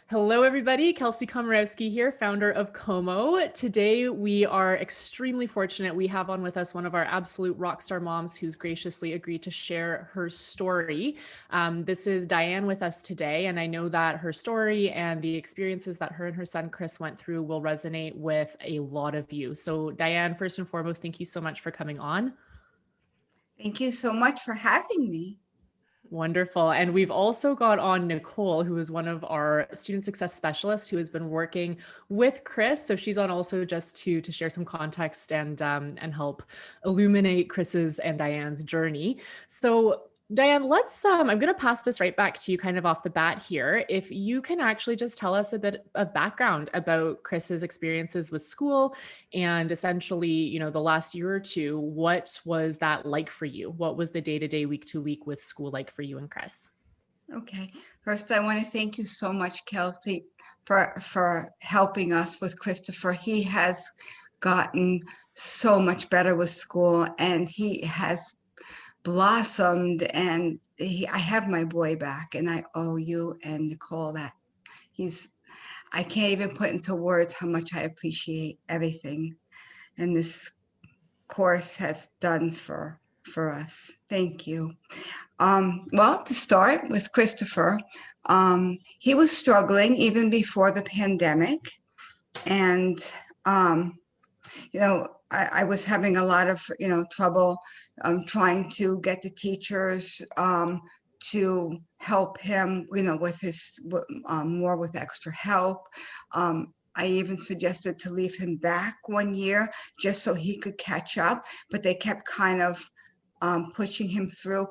Hello, everybody. Kelsey Komorowski here, founder of Como. Today, we are extremely fortunate. We have on with us one of our absolute rock star moms who's graciously agreed to share her story. This is Diane with us today, and I know that her story and the experiences that her and her son Chris went through will resonate with a lot of you. So, Diane, first and foremost, thank you so much for coming on. Thank you so much for having me. Wonderful. And we've also got on Nicole, who is one of our student success specialists who has been working with Chris. So she's on also just to share some context and help illuminate Chris's and Diane's journey. So Diane, let's I'm going to pass this right back to you kind of off the bat here. If you can actually just tell us a bit of background about Chris's experiences with school and essentially, the last year or two, what was that like for you? What was the day-to-day, week-to-week with school like for you and Chris? Okay. First, I want to thank you so much, Kelsey, for helping us with Christopher. He has gotten so much better with school, and he has blossomed. And I have my boy back, and I owe you and Nicole that. He's. I can't even put into words how much I appreciate everything, and this course has done for us. Thank you. Well, to start with Christopher, he was struggling even before the pandemic. And, I was having a lot of, trouble trying to get the teachers to help him, with his, more with extra help. I even suggested to leave him back 1 year just so he could catch up, but they kept kind of pushing him through.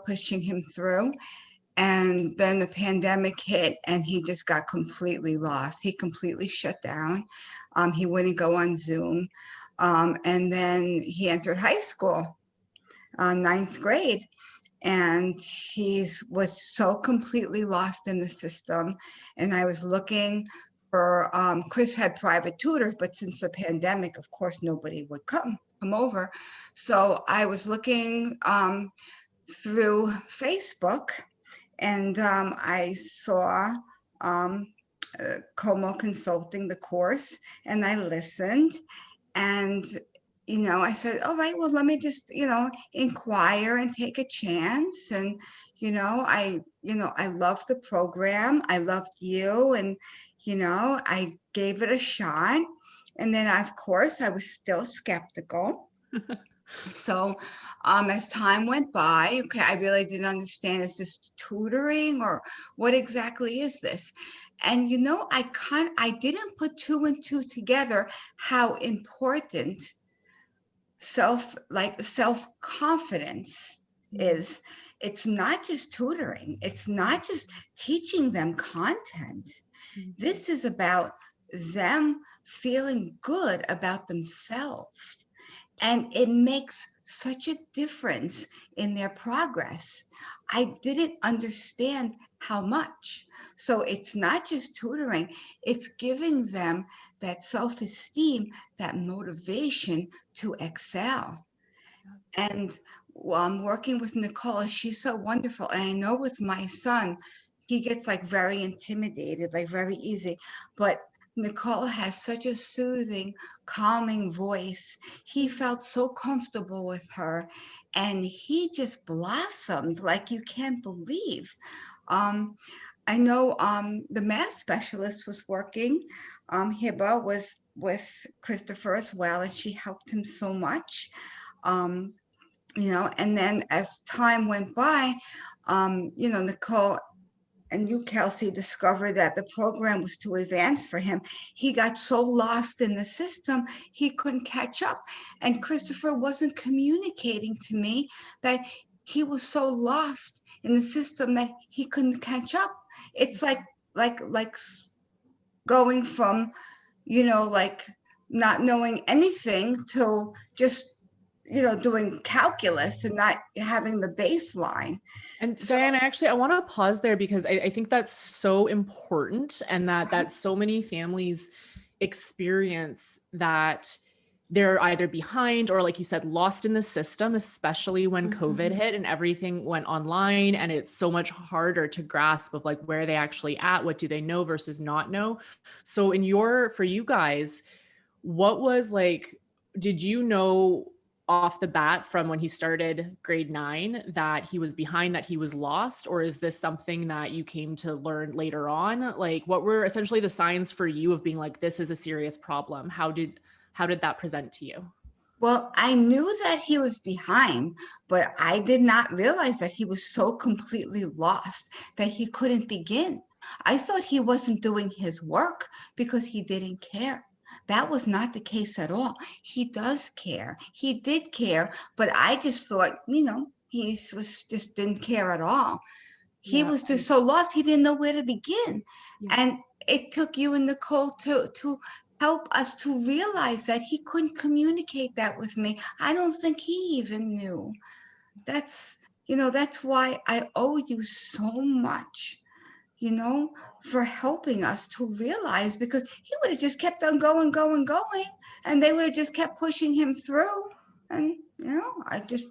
And then the pandemic hit and he just got completely lost. He completely shut down. He wouldn't go on Zoom. And then he entered high school, ninth grade. And he was so completely lost in the system. And I was looking for, Chris had private tutors, but since the pandemic, of course, nobody would come over. So I was looking through Facebook, and I saw Como Consulting, the course, and I listened. And I said, all right, well, let me just, inquire and take a chance. And, I loved the program. I loved you. And, I gave it a shot. And then, of course, I was still skeptical. So as time went by, okay, I really didn't understand, is this tutoring or what exactly is this? And I didn't put two and two together, how important self-confidence is. It's not just tutoring, it's not just teaching them content. This is about them feeling good about themselves, and it makes such a difference in their progress. I didn't understand how much. So it's not just tutoring, it's giving them that self-esteem, that motivation to excel. And while I'm working with Nicole, she's so wonderful. And I know with my son, he gets like very intimidated, like very easy. But Nicole has such a soothing, calming voice. He felt so comfortable with her, and he just blossomed like you can't believe. Um, I know the math specialist was working. Hiba was with Christopher as well, and she helped him so much. Um, and then as time went by, Nicole and you, Kelsey, discovered that the program was too advanced for him. He got so lost in the system, he couldn't catch up. And Christopher wasn't communicating to me that he was so lost in the system that he couldn't catch up. It's like going from, like not knowing anything to just, doing calculus and not having the baseline. And So Diana, actually, I want to pause there because I think that's so important, and that so many families experience that, they're either behind or, like you said, lost in the system, especially when COVID hit and everything went online, and it's so much harder to grasp of like where they actually at, what do they know versus not know. So for you guys, what was like, did you know off the bat from when he started grade 9 that he was behind, that he was lost? Or is this something that you came to learn later on? Like, what were essentially the signs for you of being like, this is a serious problem? How did that present to you? Well, I knew that he was behind, but I did not realize that he was so completely lost that he couldn't begin. I thought he wasn't doing his work because he didn't care. That was not the case at all. He does care. He did care, but I just thought, he was just didn't care at all. He Yeah. was just so lost, he didn't know where to begin. Yeah. And it took you and Nicole to help us to realize that he couldn't communicate that with me. I don't think he even knew. That's, that's why I owe you so much, for helping us to realize, because he would have just kept on going, going, going, and they would have just kept pushing him through. And, I just,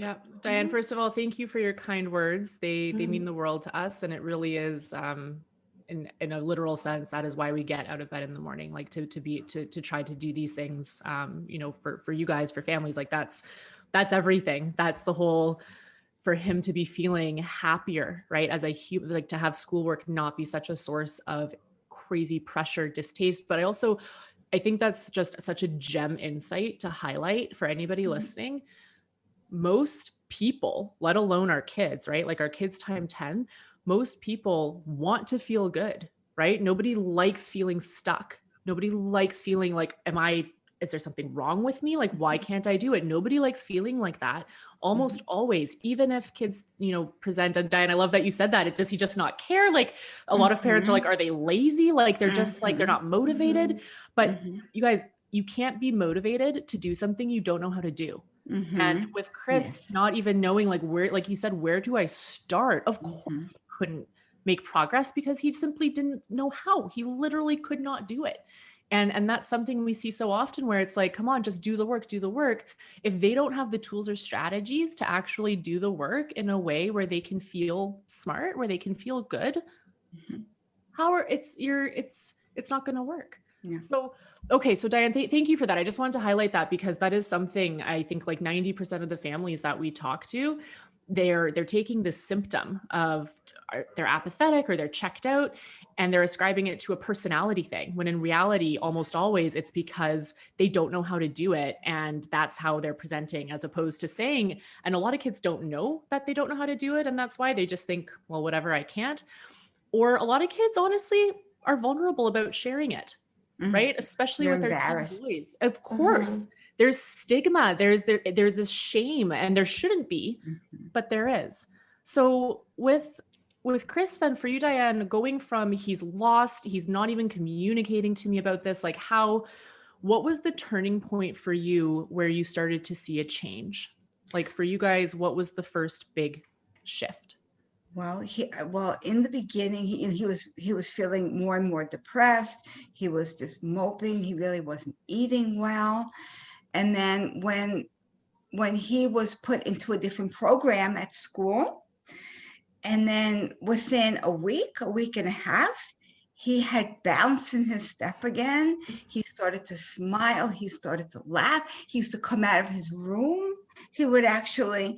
Yeah. Diane, first of all, thank you for your kind words. They mean the world to us. And it really is, in a literal sense, that is why we get out of bed in the morning, like to try to do these things, for you guys, for families, like that's everything. That's the whole, for him to be feeling happier, right? As a human, like to have schoolwork not be such a source of crazy pressure, distaste. But I think that's just such a gem insight to highlight for anybody listening. Most people, let alone our kids, right? Like our kids time 10, most people want to feel good, right? Nobody likes feeling stuck. Nobody likes feeling like, is there something wrong with me? Like, why can't I do it? Nobody likes feeling like that. Almost always, even if kids, present, and Diane, I love that you said that. Does he just not care? Like a lot of parents are like, are they lazy? Like they're just like, they're not motivated. But you guys, you can't be motivated to do something you don't know how to do. And with Chris, Yes. not even knowing like where, like you said, where do I start? Of course he couldn't make progress because he simply didn't know how. He literally could not do it. And that's something we see so often where it's like, come on, just do the work, do the work. If they don't have the tools or strategies to actually do the work in a way where they can feel smart, where they can feel good, it's not going to work. Yeah. So, okay. So Diane, thank you for that. I just wanted to highlight that because that is something I think like 90% of the families that we talk to, they're taking this symptom of they're apathetic or they're checked out and they're ascribing it to a personality thing, when in reality, almost always it's because they don't know how to do it. And that's how they're presenting, as opposed to saying, and a lot of kids don't know that they don't know how to do it. And that's why they just think, well, whatever, I can't. Or a lot of kids honestly are vulnerable about sharing it, right? Especially They're with our teen embarrassed. boys. Of course, there's stigma, there's this shame, and there shouldn't be, but there is. So with Chris, then for you, Diane, going from he's lost, he's not even communicating to me about this, like what was the turning point for you where you started to see a change? Like for you guys, what was the first big shift? Well, in the beginning, he was feeling more and more depressed. He was just moping. He really wasn't eating well. And then when he was put into a different program at school, and then within a week and a half, he had balance in his step again. He started to smile. He started to laugh. He used to come out of his room. He would actually,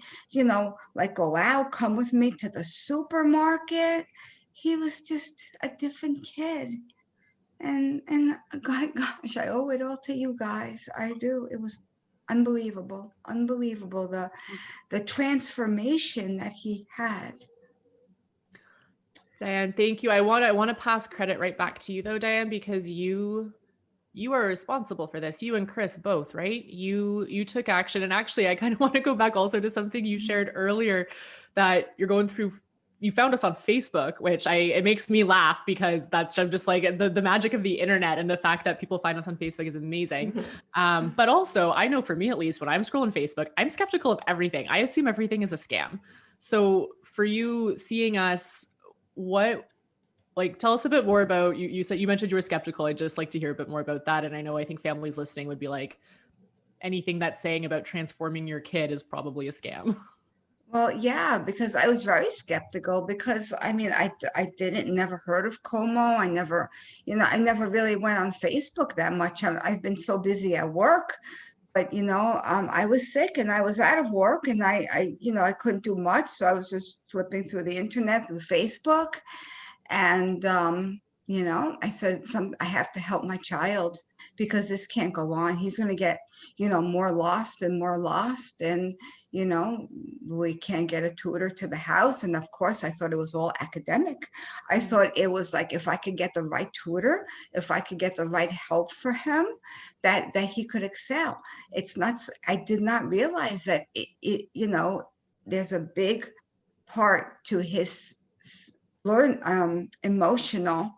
like go out, come with me to the supermarket. He was just a different kid. And gosh, I owe it all to you guys. I do. It was unbelievable, unbelievable, the transformation that he had. Diane, thank you. I want to pass credit right back to you though, Diane, because you are responsible for this. You and Chris both, right? You took action. And actually, I kind of want to go back also to something you shared earlier, that you're going through. You found us on Facebook, which it makes me laugh because I'm just like the magic of the internet, and the fact that people find us on Facebook is amazing. But also, I know for me at least, when I'm scrolling Facebook, I'm skeptical of everything. I assume everything is a scam. So for you seeing us, what like, tell us a bit more about, you said, you mentioned you were skeptical. I'd just like to hear a bit more about that. And I think families listening would be like, anything that's saying about transforming your kid is probably a scam. Well, yeah, because I was very skeptical because I mean, I didn't never heard of Como. I never, I never really went on Facebook that much. I've been so busy at work, but I was sick and I was out of work and I couldn't do much. So I was just flipping through the internet through Facebook. And I said, I have to help my child because this can't go on. He's going to get, more lost and more lost. And, we can't get a tutor to the house. And of course, I thought it was all academic. I thought it was like if I could get the right tutor, if I could get the right help for him, that he could excel. It's not, I did not realize that there's a big part to his learn emotional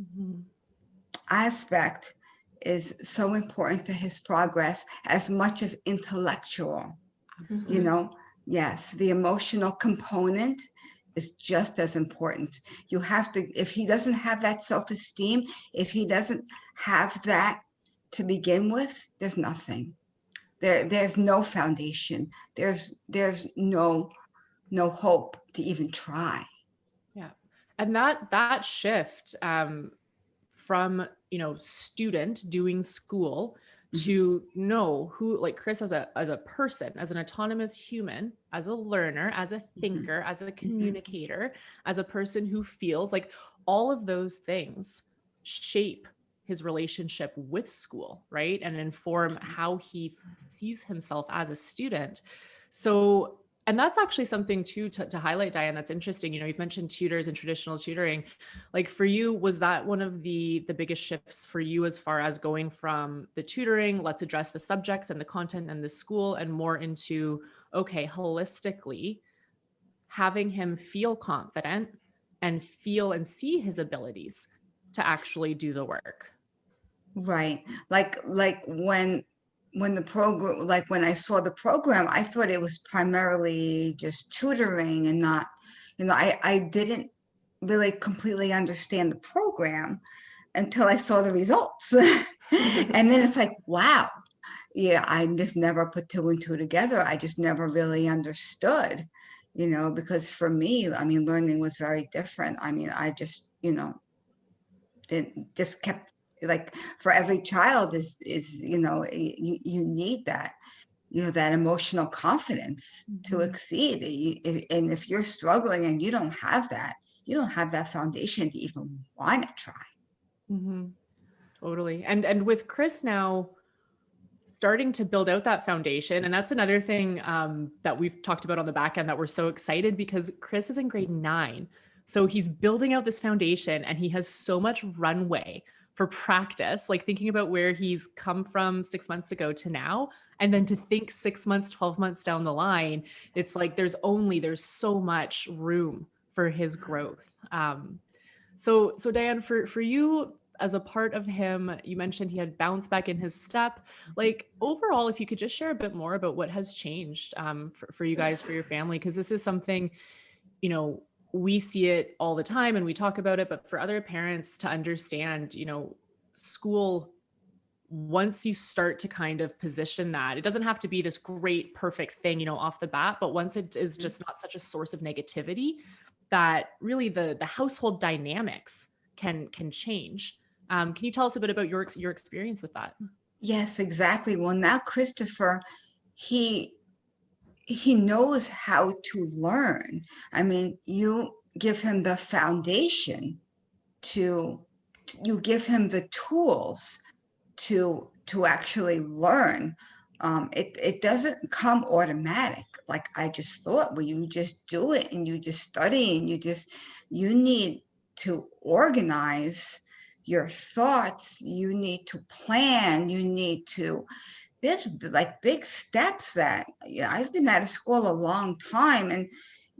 Mhm. aspect is so important to his progress as much as intellectual. You Absolutely. know, yes, the emotional component is just as important. You have to, if he doesn't have that self-esteem, if he doesn't have that to begin with, there's nothing. There's no foundation. There's no hope to even try. Yeah. And that shift, from, student doing school Mhm. to know who, like Chris, as a person, as an autonomous human, as a learner, as a Mhm. thinker, as a Mhm. communicator, as a person who feels, like, all of those things shape his relationship with school, right? And inform how he sees himself as a student. So, and that's actually something too to highlight, Diane, that's interesting. You've mentioned tutors and traditional tutoring. Like, for you, was that one of the biggest shifts for you, as far as going from the tutoring, let's address the subjects and the content and the school, and more into, okay, holistically having him feel confident and feel and see his abilities to actually do the work? Right. Like when the program, like when I saw the program, I thought it was primarily just tutoring and not, I didn't really completely understand the program until I saw the results. And then it's like, wow, yeah, I just never put two and two together. I just never really understood, because for me, I mean, learning was very different. I mean, I just, it just kept like for every child is you need that that emotional confidence to Mhm. exceed. And if you're struggling and you don't have that foundation to even want to try. Mhm. Totally. And with Chris now starting to build out that foundation, and that's another thing, that we've talked about on the back end, that we're so excited, because Chris is in grade 9. So he's building out this foundation and he has so much runway for practice, like thinking about where he's come from 6 months ago to now. And then to think 6 months, 12 months down the line, it's like there's so much room for his growth. So Diane, for you, as a part of him, you mentioned he had bounced back in his step. Like, overall, if you could just share a bit more about what has changed, for you guys, for your family, because this is something, you know we see it all the time and we talk about it, but for other parents to understand, school, once you start to kind of position that, it doesn't have to be this great perfect thing, off the bat, but once it is just not such a source of negativity, that really the household dynamics can change. Can you tell us a bit about your experience with that? Yes, exactly. Well, now Christopher, he he knows how to learn. I mean, you give him the foundation to you give him the tools to actually learn. It doesn't come automatic. Like I just thought, well, you just do it and you just study and you need to organize your thoughts. You need to plan. You need to there's like big steps that I've been out of school a long time, and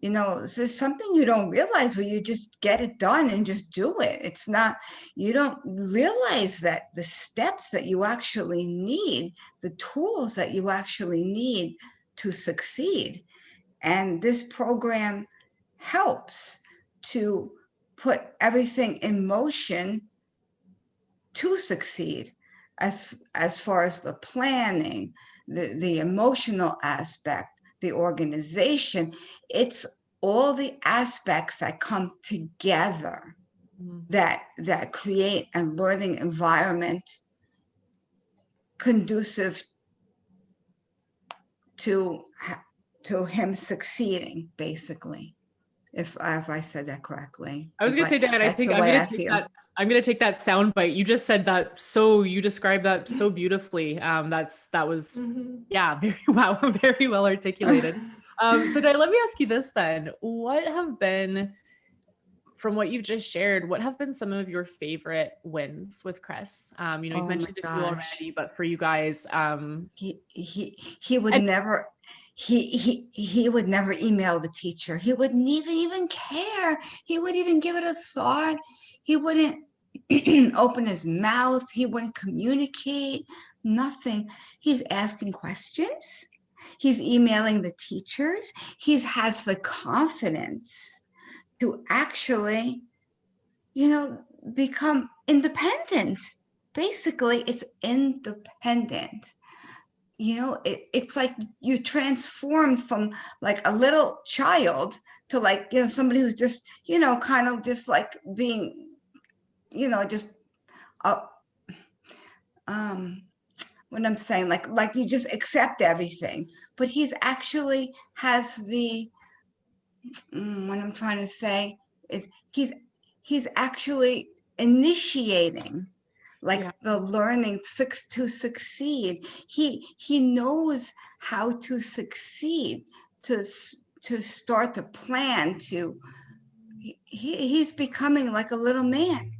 this is something you don't realize where you just get it done and just do it. It's not you don't realize that the steps that you actually need, the tools that you actually need to succeed. And this program helps to put everything in motion to succeed, as far as the planning, the emotional aspect, the organization. It's all the aspects that come together that create a learning environment conducive to him succeeding, basically. If I said that correctly. I was gonna say, Diane, I That's think the I'm way gonna I take feel. that. I'm gonna take that sound bite. You just said that, so you described that so beautifully. That was, yeah, very wow, very well articulated. So Diane, let me ask you this then: what have been, from what you've just shared, what have been some of your favorite wins with Chris? You've Oh my mentioned a few gosh. already, but for you guys, He would and never he would never email the teacher. He wouldn't even care. He wouldn't even give it a thought. He wouldn't open his mouth. He wouldn't communicate. Nothing. He's asking questions. He's emailing the teachers. He has the confidence to actually, become independent. Basically, it's independent. It's like you transformed from like a little child to like, somebody who's just, kind of just like being, just, uh, um, what I'm saying, like you just accept everything, but he's actually has what I'm trying to say is he's actually initiating like yeah. the learning to succeed. He knows how to succeed, to start to plan, he's becoming like a little man.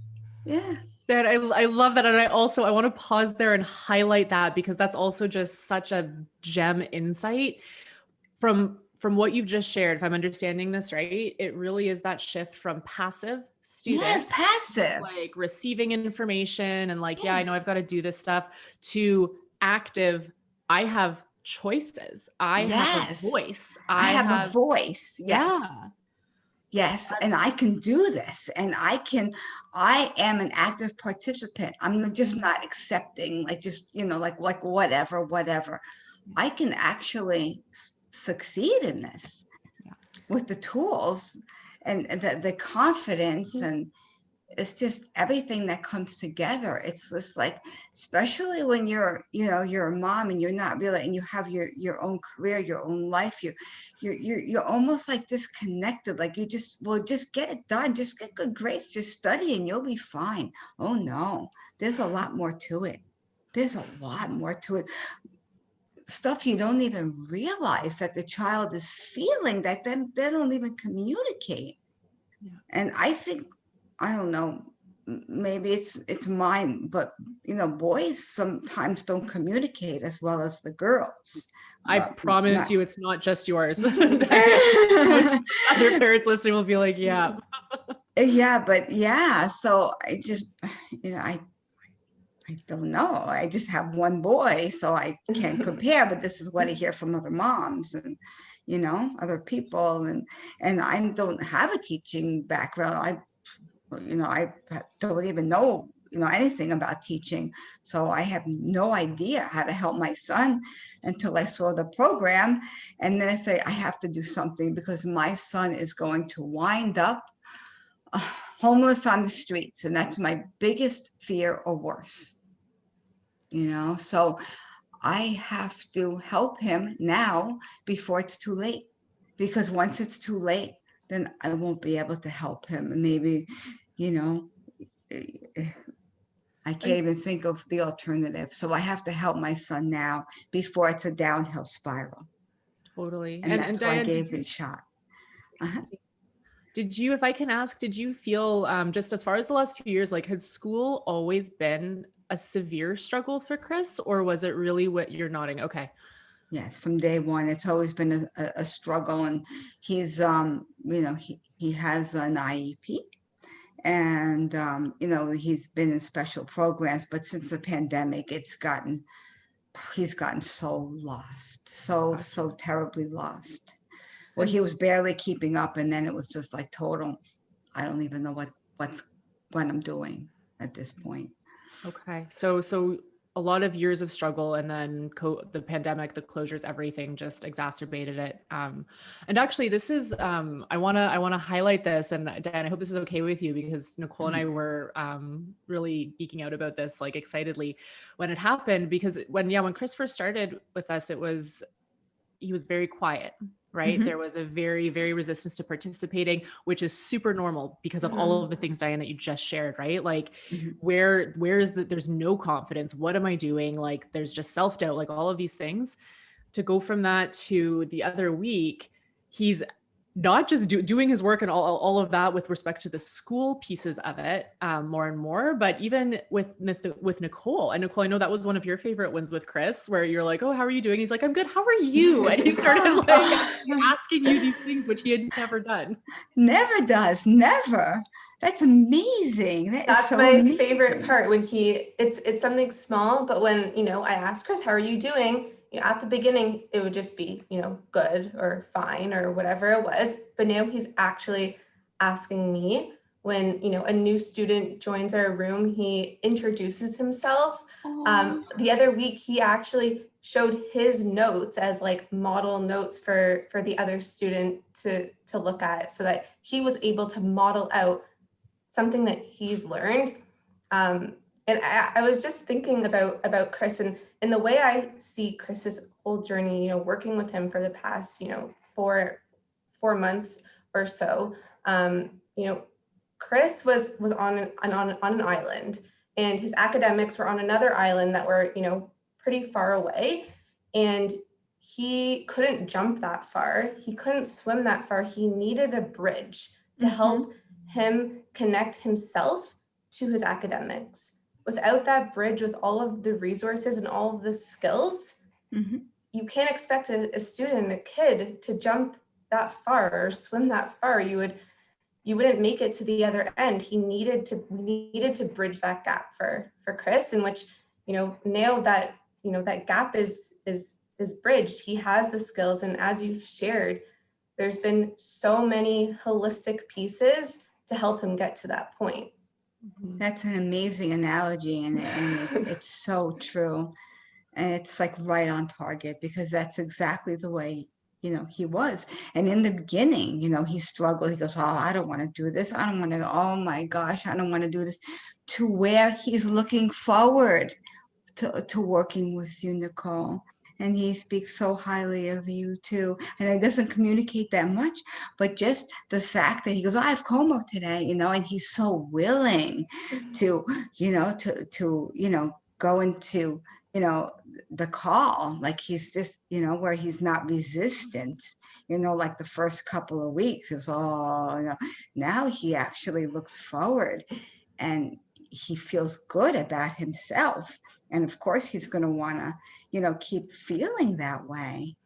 Yeah. Dad, I love that. And I want to pause there and highlight that, because that's also just such a gem insight from what you've just shared. If I'm understanding this right, it really is that shift from passive Yes, student, passive. like receiving information and like, yeah, I know I've Yes. got to do this stuff, to active, I have choices. I have a Yes. voice. I I have a have, voice. yeah. Yes. Yes, and I can do this, and I am an active participant. I'm just not accepting, like, just, like whatever. I can actually succeed in this Yeah. with the tools and the confidence, and it's just everything that comes together. It's just like, especially when you're a mom and you're not really, and you have your own career, your own life, you're almost like disconnected. Like, you just, well, just get it done, just get good grades, just study and you'll be fine. Oh no, there's a lot more to it. There's a lot more to it. Stuff you don't even realize that the child is feeling, that then they don't even communicate. Yeah. And I think, I don't know, maybe it's mine, but boys sometimes don't communicate as well as the girls. I But promise not. you, it's not just yours. Diane, most other parents listening will be like, yeah. Yeah, but yeah, so I just, I don't know. I just have one boy, so I can't compare, but this is what I hear from other moms and, other people. And I don't have a teaching background. I don't even know, anything about teaching. So I have no idea how to help my son until I saw the program. And then I say, I have to do something because my son is going to wind up homeless on the streets. And that's my biggest fear, or worse. So I have to help him now before it's too late, because once it's too late, then I won't be able to help him. And maybe, I can't even think of the alternative. So I have to help my son now before it's a downhill spiral. Totally. And And that's why I Diane, gave it a shot. Uh-huh. did you, if I can ask, did you feel, just as far as the last few years, like, had school always been a severe struggle for Chris, or was it really what you're nodding? Okay. Yes, from day one, it's always been a struggle. And he's, he has an IEP. And, he's been in special programs, but since the pandemic, he's gotten so lost, so terribly lost, where he And was barely keeping up. And then it was just like total, I don't even know what I'm doing at this point. Okay. So a lot of years of struggle, and then the pandemic, the closures, everything just exacerbated it. And actually this is, I want to highlight this, and Diane, I hope this is okay with you, because Nicole and I were really geeking out about this, like excitedly when it happened, because when Chris first started with us, he was very quiet, right? There was a very, very resistance to participating, which is super normal because of all of the things, Diane, that you just shared, right? Like where is there's no confidence. What am I doing? Like there's just self-doubt, like all of these things. To go from that to the other week, he's not just doing his work and all of that with respect to the school pieces of it, more and more, but even with Nicole. And Nicole, I know that was one of your favorite ones with Chris, where you're like, oh, how are you doing? He's like, I'm good. How are you? And he started like asking you these things, which he had never done. Never does, never. That's amazing. That's So my amazing. favorite part, when it's something small, but when, I asked Chris, how are you doing? At the beginning, it would just be, good or fine or whatever it was. But now he's actually asking me when, a new student joins our room, he introduces himself. The other week, he actually showed his notes as like model notes for the other student to look at, so that he was able to model out something that he's learned. And I was just thinking about Chris, and the way I see Chris's whole journey, working with him for the past, 4 months or so. Chris was on an island, and his academics were on another island that were, pretty far away. And he couldn't jump that far. He couldn't swim that far. He needed a bridge to help him connect himself to his academics. Without that bridge, with all of the resources and all of the skills, you can't expect a student, a kid, to jump that far or swim that far. You wouldn't make it to the other end. We needed to bridge that gap for Chris, in which, now that, that gap is bridged. He has the skills, and as you've shared, there's been so many holistic pieces to help him get to that point. That's an amazing analogy, and it's so true. And it's like right on target, because that's exactly the way, he was. And in the beginning, he struggled. He goes, oh, I don't want to do this. I don't want to, oh my gosh, I don't want to do this. To where he's looking forward to working with you, Nicole. And he speaks so highly of you too. And it doesn't communicate that much, but just the fact that he goes, oh, I have Como today, and he's so willing to, go into, the call, like he's just, where he's not resistant, like the first couple of weeks, it was, oh, now he actually looks forward, and he feels good about himself. And of course he's going to want to, keep feeling that way.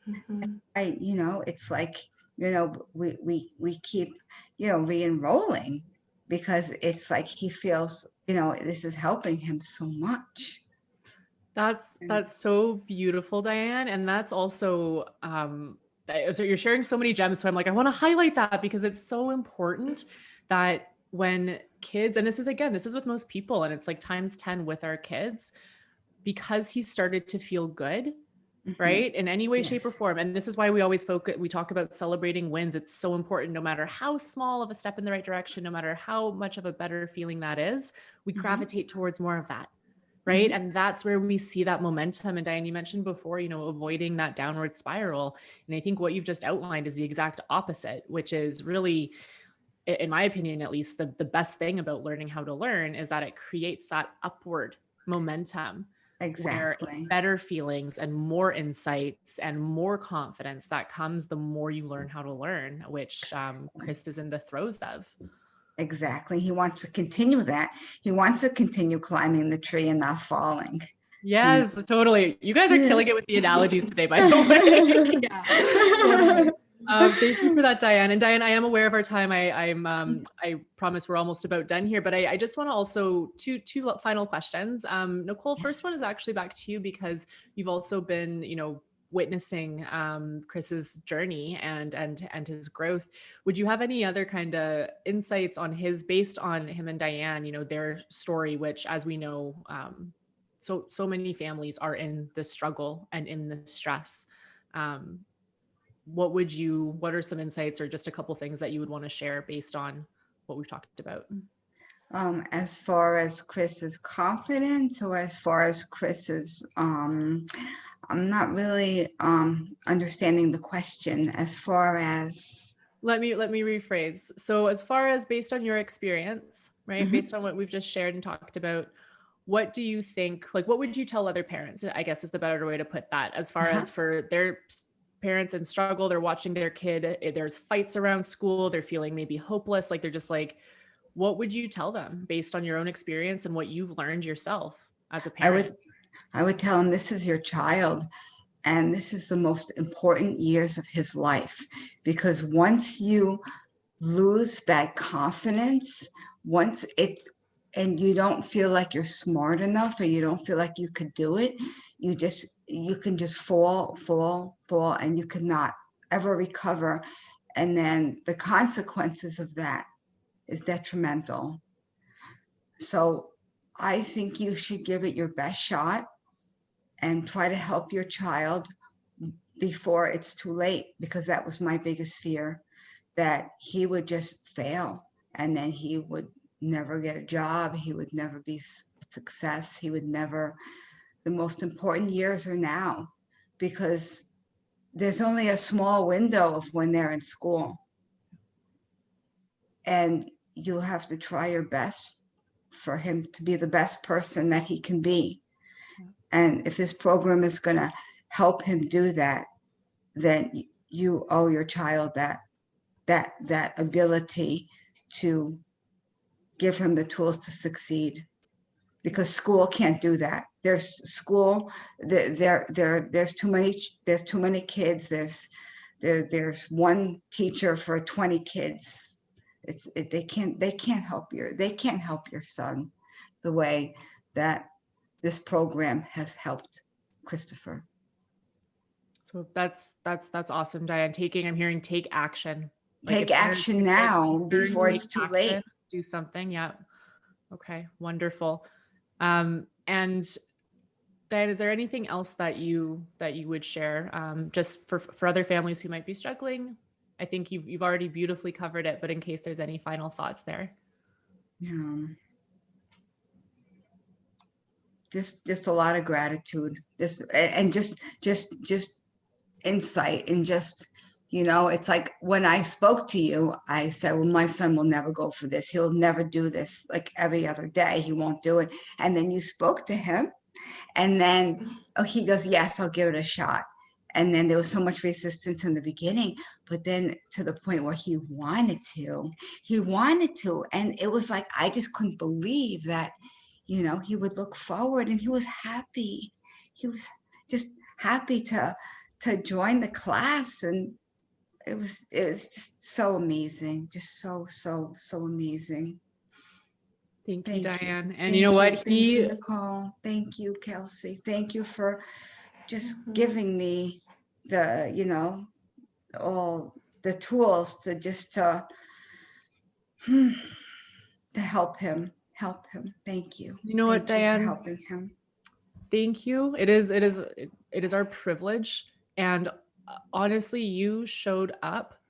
It's like, we keep, re-enrolling, because it's like he feels, this is helping him so much. That's so beautiful, Diane. And that's also, so you're sharing so many gems. So I'm like, I want to highlight that, because it's so important that when kids, and this is with most people, and it's like times 10 with our kids, because he started to feel good, right? In any way, shape, or form. And this is why we always we talk about celebrating wins. It's so important, no matter how small of a step in the right direction, no matter how much of a better feeling that is, we gravitate towards more of that. Right. And that's where we see that momentum. And Diane, you mentioned before, avoiding that downward spiral. And I think what you've just outlined is the exact opposite, which is really, in my opinion, at least, the best thing about learning how to learn is that it creates that upward momentum. Exactly. Where better feelings and more insights and more confidence that comes the more you learn how to learn, which Chris is in the throes of. Exactly. He wants to continue that. He wants to continue climbing the tree and not falling. Yes, totally. You guys are killing it with the analogies today, by the way. Yeah, totally. Thank you for that, Diane. And Diane, I am aware of our time. I promise we're almost about done here, but I just want to also two final questions. Nicole, first one is actually back to you, because you've also been, witnessing Chris's journey and his growth. Would you have any other kind of insights on based on him and Diane, their story, which, as we know, so many families are in the struggle and in the stress. What are some insights or just a couple things that you would want to share based on what we've talked about? As far as Chris's confidence, or as far as Chris's, I'm not really understanding the question. As far as, let me rephrase. So as far as based on your experience, right? Mhm. Based on what we've just shared and talked about, what do you think, like, what would you tell other parents, I guess is the better way to put that, as far as for their parents in struggle, they're watching their kid, there's fights around school, they're feeling maybe hopeless, like they're just like, what would you tell them based on your own experience and what you've learned yourself as a parent? I would tell them, this is your child, and this is the most important years of his life, because once you lose that confidence, and you don't feel like you're smart enough, or you don't feel like you could do it, you can just fall, and you cannot ever recover. And then the consequences of that is detrimental. So I think you should give it your best shot and try to help your child before it's too late, because that was my biggest fear, that he would just fail and then he would never get a job. He would never be success. He would never, the most important years are now, because there's only a small window of when they're in school. And you have to try your best for him to be the best person that he can be. And if this program is going to help him do that, then you owe your child that ability to give him the tools to succeed, because school can't do that. There's too many kids. There's one teacher for 20 kids. They can't help your son the way that this program has helped Christopher. So that's awesome, Diane. I'm hearing take action. Take action now before it's too late. Do something. Yeah. Okay. Wonderful. And Diane, is there anything else that you would share, just for other families who might be struggling? I think you've already beautifully covered it, but in case there's any final thoughts there. Yeah. Just a lot of gratitude, just insight, and just, it's like when I spoke to you, I said, well, my son will never go for this. He'll never do this. Like every other day, he won't do it. And then you spoke to him, and then he goes, yes, I'll give it a shot. And then there was so much resistance in the beginning, but then to the point where he wanted to. And it was like, I just couldn't believe that, he would look forward, and he was happy. He was just happy to join the class. And it was just so amazing. Just so amazing. Thank you, Diane. And you know what? Thank you, Nicole. Thank you, Kelsey. Thank you for just giving me all the tools to help him. Thank you. You know what, Diane? For helping him. Thank you. It is our privilege. And honestly, you showed up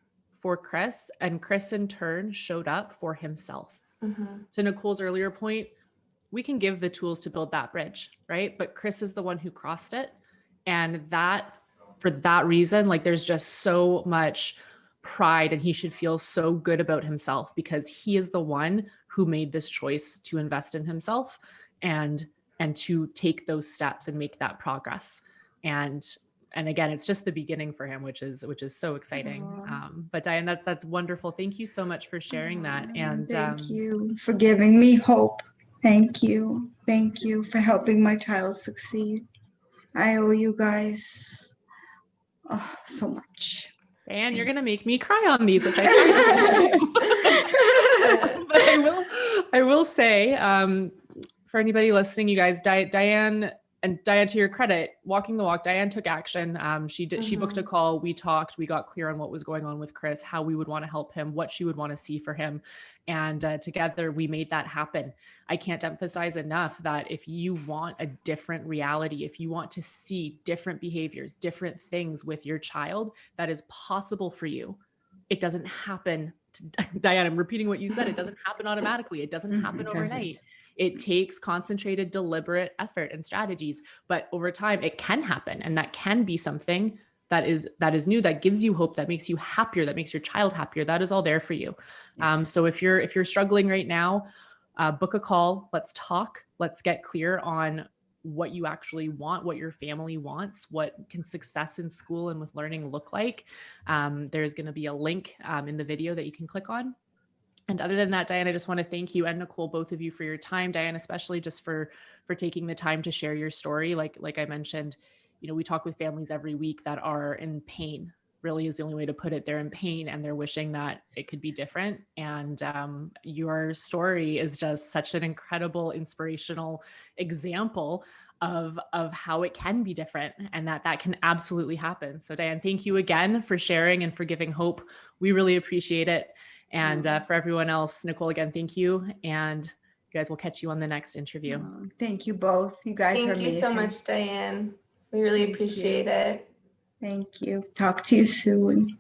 for Chris, and Chris in turn showed up for himself. To Nicole's earlier point, we can give the tools to build that bridge, right? But Chris is the one who crossed it. And for that reason, like, there's just so much pride, and he should feel so good about himself, because he is the one who made this choice to invest in himself and to take those steps and make that progress. And again, it's just the beginning for him, which is so exciting. But Diane, that's wonderful. Thank you so much for sharing that. And thank you for giving me hope. Thank you for helping my child succeed. I owe you guys so much. Diane, you're gonna make me cry on these, which I but I will say, for anybody listening, you guys, Diane and Diane, to your credit, walking the walk, Diane took action. She booked a call. We talked, we got clear on what was going on with Chris, how we would want to help him, what she would want to see for him. And together we made that happen. I can't emphasize enough that if you want a different reality, if you want to see different behaviors, different things with your child, that is possible for you. It doesn't happen. Diane, I'm repeating what you said. It doesn't happen automatically. It doesn't happen overnight. It takes concentrated, deliberate effort and strategies, but over time it can happen. And that can be something that is new, that gives you hope, that makes you happier, that makes your child happier. That is all there for you. So if you're struggling right now, book a call. Let's talk. Let's get clear on what you actually want, what your family wants, what can success in school and with learning look like. There's going to be a link in the video that you can click on. And other than that, Diane, I just want to thank you and Nicole, both of you, for your time. Diane, especially just for taking the time to share your story. Like I mentioned, we talk with families every week that are in pain, really is the only way to put it. They're in pain and they're wishing that it could be different. And your story is just such an incredible, inspirational example of how it can be different and that can absolutely happen. So Diane, thank you again for sharing and for giving hope. We really appreciate it. And for everyone else, Nicole, again, thank you. And you guys will catch you on the next interview. Thank you both. You guys are amazing. Thank you so much, Diane. We really appreciate it. Thank you. Talk to you soon.